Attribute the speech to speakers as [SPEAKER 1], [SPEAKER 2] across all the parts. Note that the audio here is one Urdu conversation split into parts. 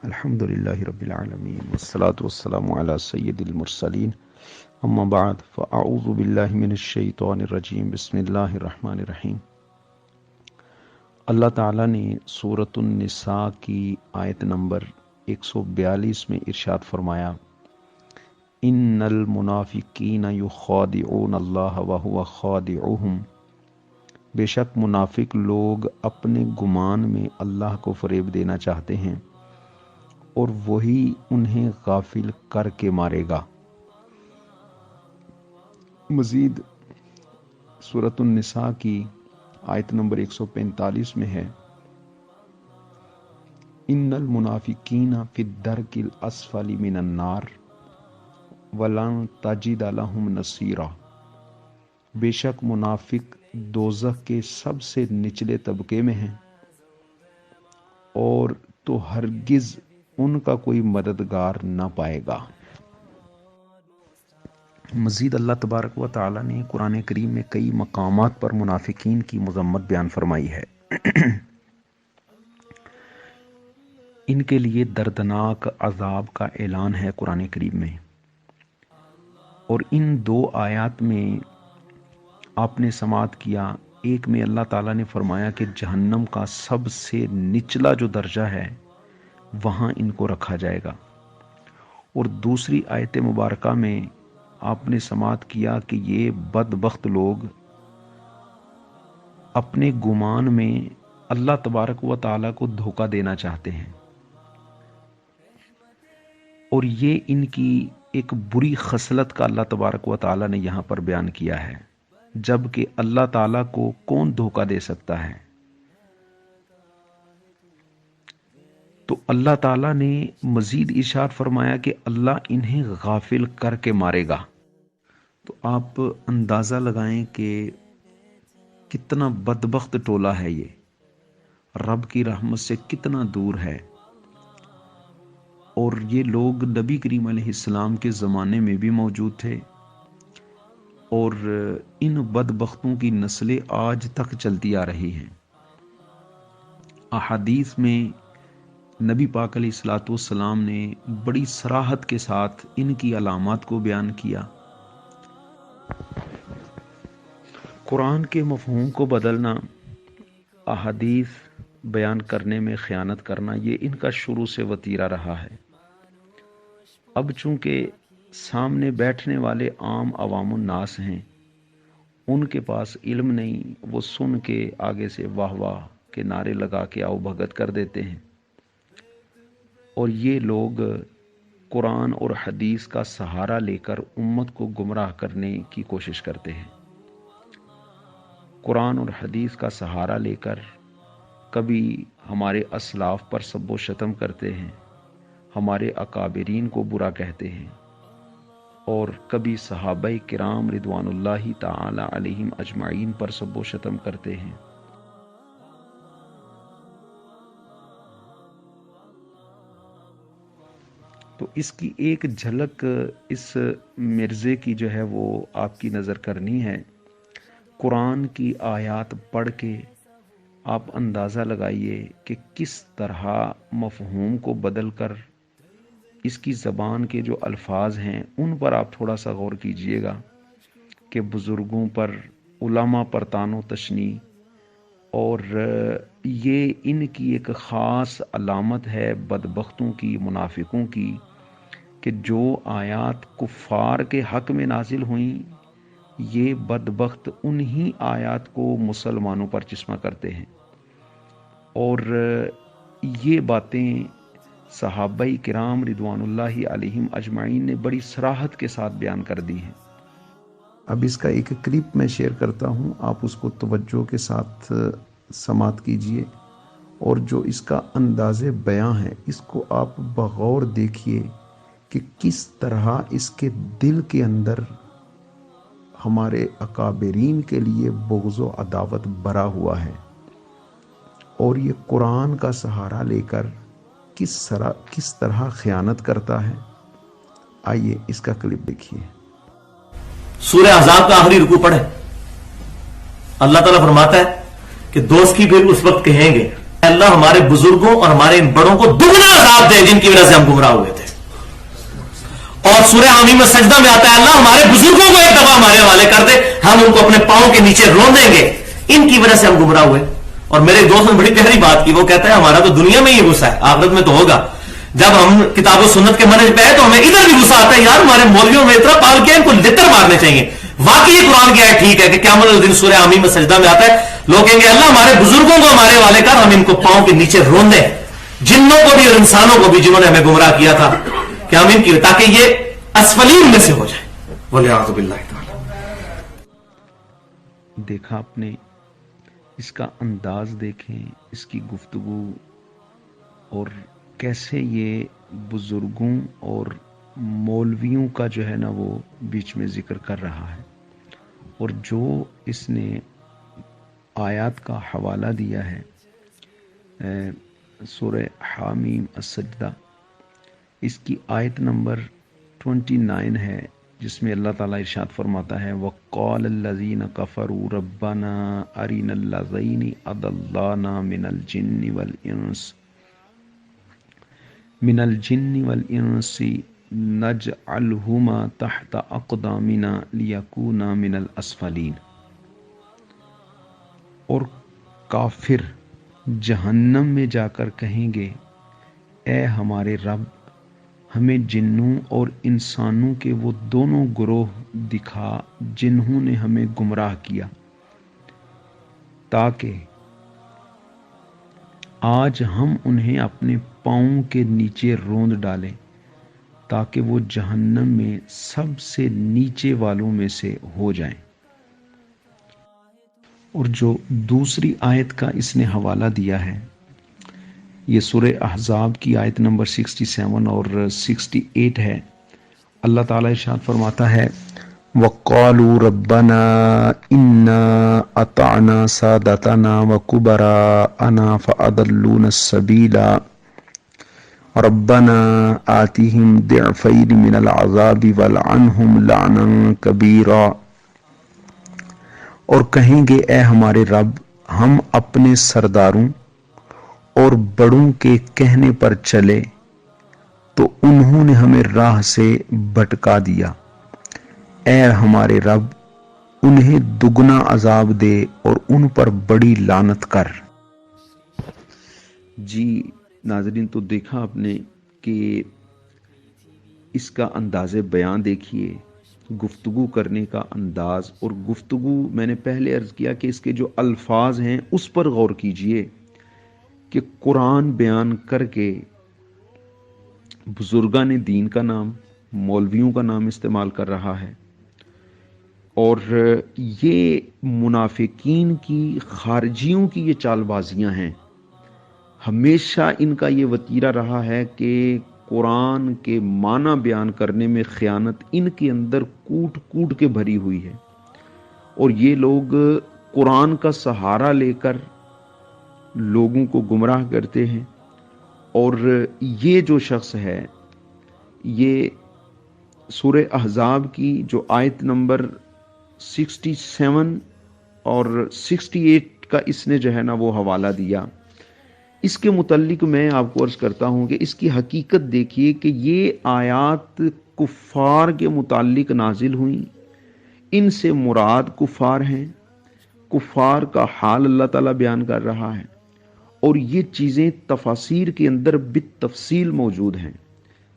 [SPEAKER 1] الحمدللہ رب العالمین والصلاة والسلام علی سید المرسلین اما بعد فاعوذ باللہ من الشیطان الرجیم بسم اللہ الرحمن الرحیم۔ اللہ تعالیٰ نے سورۃ النساء کی آیت نمبر 142 میں ارشاد فرمایا، ان المنافقین یخادعون اللہ وہو خادعہم، بے شک منافق لوگ اپنے گمان میں اللہ کو فریب دینا چاہتے ہیں اور وہی انہیں غافل کر کے مارے گا۔ مزید سورۃ النساء کی آیت نمبر 145 میں ہے، ان المنافقین فی الدرک الاسفل من النار ولن تجد لهم نصیرا، بے شک منافق دوزخ کے سب سے نچلے طبقے میں ہیں اور تو ہرگز ان کا کوئی مددگار نہ پائے گا۔ مزید اللہ تبارک و تعالی نے قرآن کریم میں کئی مقامات پر منافقین کی مذمت بیان فرمائی ہے۔ ان کے لیے دردناک عذاب کا اعلان ہے قرآن کریم میں، اور ان دو آیات میں آپ نے سماعت کیا، ایک میں اللہ تعالیٰ نے فرمایا کہ جہنم کا سب سے نچلا جو درجہ ہے وہاں ان کو رکھا جائے گا، اور دوسری آیت مبارکہ میں آپ نے سماعت کیا کہ یہ بدبخت لوگ اپنے گمان میں اللہ تبارک و تعالیٰ کو دھوکہ دینا چاہتے ہیں، اور یہ ان کی ایک بری خصلت کا اللہ تبارک و تعالیٰ نے یہاں پر بیان کیا ہے، جبکہ اللہ تعالیٰ کو کون دھوکہ دے سکتا ہے؟ تو اللہ تعالیٰ نے مزید ارشاد فرمایا کہ اللہ انہیں غافل کر کے مارے گا۔ تو آپ اندازہ لگائیں کہ کتنا بدبخت ٹولہ ہے یہ، رب کی رحمت سے کتنا دور ہے، اور یہ لوگ نبی کریم علیہ السلام کے زمانے میں بھی موجود تھے، اور ان بدبختوں کی نسلیں آج تک چلتی آ رہی ہیں۔ احادیث میں نبی پاک علیہ الصلوۃ والسلام نے بڑی صراحت کے ساتھ ان کی علامات کو بیان کیا۔ قرآن کے مفہوم کو بدلنا، احادیث بیان کرنے میں خیانت کرنا، یہ ان کا شروع سے وتیرہ رہا ہے۔ اب چونکہ سامنے بیٹھنے والے عام عوام الناس ہیں، ان کے پاس علم نہیں، وہ سن کے آگے سے واہ واہ کے نعرے لگا کے آؤ بھگت کر دیتے ہیں، اور یہ لوگ قرآن اور حدیث کا سہارا لے کر امت کو گمراہ کرنے کی کوشش کرتے ہیں۔ قرآن اور حدیث کا سہارا لے کر کبھی ہمارے اسلاف پر سب و شتم کرتے ہیں، ہمارے اکابرین کو برا کہتے ہیں، اور کبھی صحابہ کرام رضوان اللہ تعالی علیہم اجمعین پر سب و شتم کرتے ہیں۔ تو اس کی ایک جھلک اس مرزے کی جو ہے وہ آپ کی نظر کرنی ہے۔ قرآن کی آیات پڑھ کے آپ اندازہ لگائیے کہ کس طرح مفہوم کو بدل کر اس کی زبان کے جو الفاظ ہیں ان پر آپ تھوڑا سا غور کیجئے گا کہ بزرگوں پر، علماء پر طعن و تشنیع، اور یہ ان کی ایک خاص علامت ہے بدبختوں کی، منافقوں کی، کہ جو آیات کفار کے حق میں نازل ہوئیں، یہ بدبخت انہی آیات کو مسلمانوں پر چشمہ کرتے ہیں، اور یہ باتیں صحابہ کرام رضوان اللہ علیہم اجمعین نے بڑی صراحت کے ساتھ بیان کر دی ہیں۔ اب اس کا ایک کلپ میں شیئر کرتا ہوں، آپ اس کو توجہ کے ساتھ سماعت کیجئے، اور جو اس کا انداز بیاں ہے اس کو آپ بغور دیکھیے کہ کس طرح اس کے دل کے اندر ہمارے اکابرین کے لیے بغض و عداوت بھرا ہوا ہے، اور یہ قرآن کا سہارا لے کر کس طرح خیانت کرتا ہے۔ آئیے اس کا کلپ دیکھیے۔
[SPEAKER 2] سورہ احزاب کا آخری رکوع پڑھیں۔ اللہ تعالیٰ فرماتا ہے کہ دوست کی پھر اس وقت کہیں گے، اللہ ہمارے بزرگوں اور ہمارے ان بڑوں کو دگنا عذاب دے جن کی وجہ سے ہم گمراہ ہوئے تھے. اور سورہ حمیم میں سجدہ میں آتا ہے اللہ ہمارے بزرگوں کو ایک دفعہ ہمارے حوالے کر دے, ہم ان کو اپنے پاؤں کے نیچے روندیں گے, ان کی وجہ سے ہم گمراہ ہوئے. اور میرے دوست نے بڑی پیاری بات کی, وہ کہتا ہے ہمارا تو دنیا میں یہ غصہ ہے, آخرت میں تو ہوگا. جب ہم کتاب و سنت کے منہج پہ ہے تو ہمیں ادھر بھی غصہ آتا ہے, یار ہمارے مولویوں میں اتنا پال کیا, ان کو لتر مارنے چاہیے. واقعی یہ قرآن کی آیت ٹھیک ہے کہ قیامت کے دن سورہ حمیم میں سجدہ میں آتا ہے, لوگ کہیں گے اللہ ہمارے بزرگوں کو ہمارے حوالے کر, ہم ان کو پاؤں کے نیچے روندیں, جنوں کو بھی اور انسانوں کو بھی جنہوں نے ہمیں گمراہ کیا تھا, کہ ہم ان کی تاکہ یہ اسفلین میں سے ہو جائے. وَلِعَاذُ بِاللَّهِ تَعَالَى.
[SPEAKER 1] دیکھا آپ نے, اس کا انداز دیکھیں, اس کی گفتگو, اور کیسے یہ بزرگوں اور مولویوں کا جو ہے نا وہ بیچ میں ذکر کر رہا ہے. اور جو اس نے آیات کا حوالہ دیا ہے سورہ حامیم السجدہ, اس کی آیت نمبر 29 ہے, جس میں اللہ تعالیٰ ارشاد فرماتا ہے وَقَالَ الَّذِينَ كَفَرُوا رَبَّنَا أَرِنَا الَّذَيْنِ أَضَلَّانَا مِنَ الْجِنِّ وَالْإِنسِ نَجْعَلْهُمَا تَحْتَ أَقْدَامِنَا لِيَكُونَا مِنَ الْأَسْفَلِينَ. اور کافر جہنم میں جا کر کہیں گے اے ہمارے رب, ہمیں جنوں اور انسانوں کے وہ دونوں گروہ دکھا جنہوں نے ہمیں گمراہ کیا, تاکہ آج ہم انہیں اپنے پاؤں کے نیچے روند ڈالیں, تاکہ وہ جہنم میں سب سے نیچے والوں میں سے ہو جائیں. اور جو دوسری آیت کا اس نے حوالہ دیا ہے, یہ سورہ احزاب کی آیت نمبر 67 اور 68 ہے. اللہ تعالیٰ ارشاد فرماتا ہے وَقَالُوا رَبَّنَا إِنَّا أَطَعْنَا سَادَتَنَا وَكُبَرَاءَنَا فَأَضَلُّونَا السَّبِيلَ رَبَّنَا آتِهِمْ ضِعْفَيْنِ مِنَ الْعَذَابِ وَالْعَنْهُمْ لَعْنًا كَبِيرًا. اور کہیں گے اے ہمارے رب, ہم اپنے سرداروں اور بڑوں کے کہنے پر چلے تو انہوں نے ہمیں راہ سے بھٹکا دیا, اے ہمارے رب انہیں دگنا عذاب دے اور ان پر بڑی لعنت کر. جی ناظرین, تو دیکھا آپ نے کہ اس کا انداز بیان دیکھیے, گفتگو کرنے کا انداز, اور گفتگو میں نے پہلے عرض کیا کہ اس کے جو الفاظ ہیں اس پر غور کیجئے کہ قرآن بیان کر کے بزرگان دین کا نام, مولویوں کا نام استعمال کر رہا ہے. اور یہ منافقین کی, خارجیوں کی یہ چال بازیاں ہیں. ہمیشہ ان کا یہ وتیرہ رہا ہے کہ قرآن کے معنی بیان کرنے میں خیانت ان کے اندر کوٹ کوٹ کے بھری ہوئی ہے. اور یہ لوگ قرآن کا سہارا لے کر لوگوں کو گمراہ کرتے ہیں. اور یہ جو شخص ہے, یہ سورہ احزاب کی جو آیت نمبر 67 اور 68 کا اس نے جو ہے نا وہ حوالہ دیا, اس کے متعلق میں آپ کو عرض کرتا ہوں کہ اس کی حقیقت دیکھیے کہ یہ آیات کفار کے متعلق نازل ہوئیں. ان سے مراد کفار ہیں, کفار کا حال اللہ تعالیٰ بیان کر رہا ہے. اور یہ چیزیں تفاسیر کے اندر بالتفصیل موجود ہیں.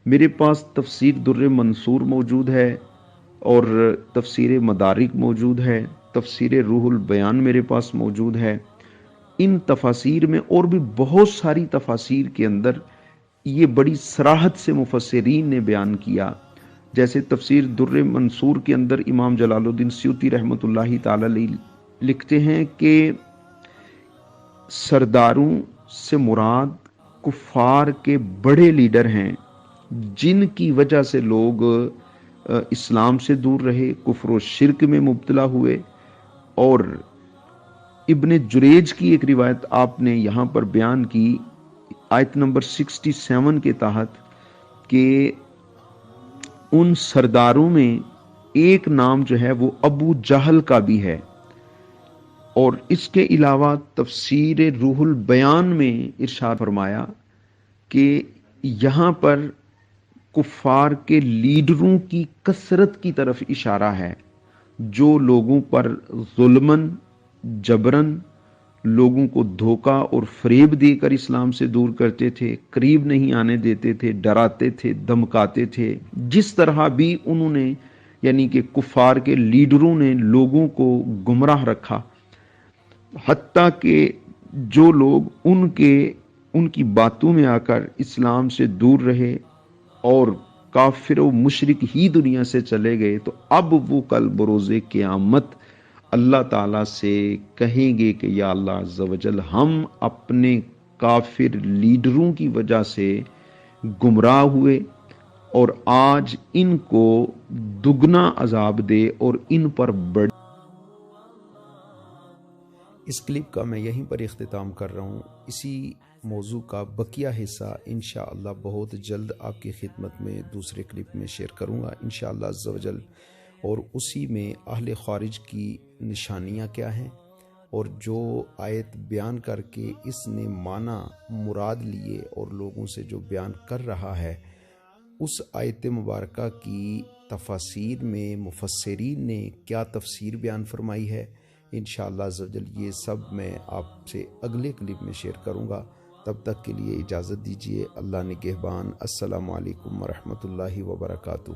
[SPEAKER 1] میرے پاس تفسیر در منصور موجود ہے, اور تفسیر مدارک موجود ہے, تفسیر روح البیان میرے پاس موجود ہے. ان تفاسیر میں اور بھی بہت ساری تفاسیر کے اندر یہ بڑی صراحت سے مفسرین نے بیان کیا. جیسے تفسیر در منصور کے اندر امام جلال الدین سیوطی رحمۃ اللہ تعالی علیہ لکھتے ہیں کہ سرداروں سے مراد کفار کے بڑے لیڈر ہیں, جن کی وجہ سے لوگ اسلام سے دور رہے, کفر و شرک میں مبتلا ہوئے. اور ابن جریج کی ایک روایت آپ نے یہاں پر بیان کی آیت نمبر 67 کے تحت کہ ان سرداروں میں ایک نام جو ہے وہ ابو جہل کا بھی ہے, اور اس کے علاوہ تفسیر روح البیان میں ارشاد فرمایا کہ یہاں پر کفار کے لیڈروں کی کثرت کی طرف اشارہ ہے، جو لوگوں پر ظلمن جبرن لوگوں کو دھوکہ اور فریب دے کر اسلام سے دور کرتے تھے، قریب نہیں آنے دیتے تھے، ڈراتے تھے، دھمکاتے تھے۔ جس طرح بھی انہوں نے یعنی کہ کفار کے لیڈروں نے لوگوں کو گمراہ رکھا، حتیٰ کہ جو لوگ ان کی باتوں میں آ کر اسلام سے دور رہے اور کافر و مشرک ہی دنیا سے چلے گئے، تو اب وہ کل بروز قیامت اللہ تعالیٰ سے کہیں گے کہ یا اللہ عز و جل، ہم اپنے کافر لیڈروں کی وجہ سے گمراہ ہوئے اور آج ان کو دگنا عذاب دے اور ان پر بڑی۔ اس کلپ کا میں یہیں پر اختتام کر رہا ہوں۔ اسی موضوع کا بقیہ حصہ انشاءاللہ بہت جلد آپ کی خدمت میں دوسرے کلپ میں شیئر کروں گا انشاءاللہ عز و جل، اور اسی میں اہل خارج کی نشانیاں کیا ہیں، اور جو آیت بیان کر کے اس نے معنی مراد لیے اور لوگوں سے جو بیان کر رہا ہے، اس آیت مبارکہ کی تفاسیر میں مفسرین نے کیا تفسیر بیان فرمائی ہے، انشاءاللہ عز و جل یہ سب میں آپ سے اگلے کلپ میں شیئر کروں گا۔ تب تک کے لیے اجازت دیجیے، اللہ نگہبان، السلام علیکم ورحمۃ اللہ وبرکاتہ۔